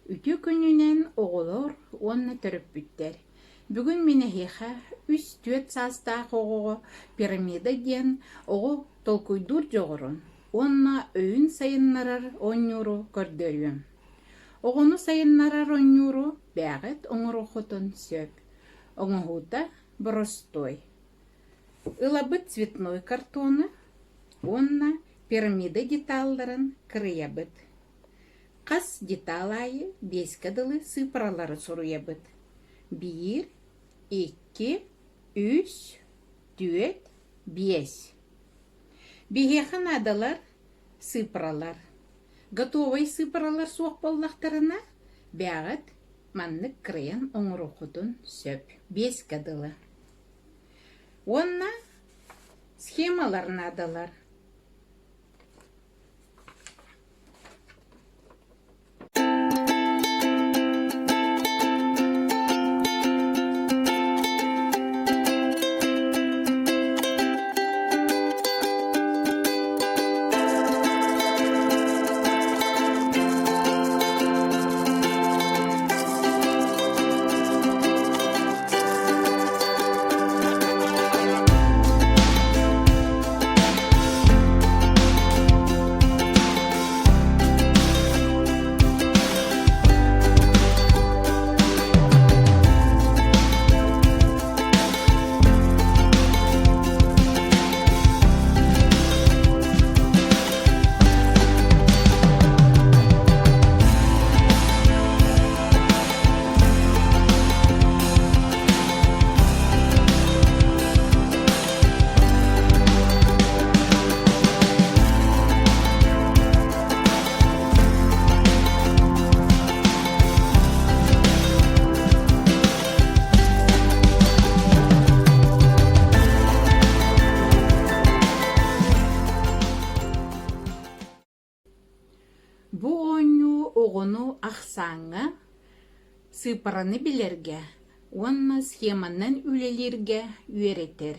Үтө күнүнен оголор онна төрөппүттер. Бүгүн менехиха 3-4 састаах оғоға пирамида ден оғы толкуйдур жоғырын. Онна өйін сайыннарар оннюру көрдөрүм. Оғыны сайыннарар оннюру бәғет оңырухутун сөп. Оңыхута бростой. Илабыт цветной картоны, онна пирамида деталларын кырыябыт. Қас деталайы 5 кадылы сыпыралары соруябыт. 1, 2, 3, 4, 5. Бихехан адалар сыпыралар. Готовый сыпыралар соқ боллақтарына бәғат манны кырыян оңырухутун сөп. 5 кадылы. Онна схемаларын адалар. Бу оңю оғыну ақсаңы сыпыраны білерге, онна схеманнан үлелерге үйретер.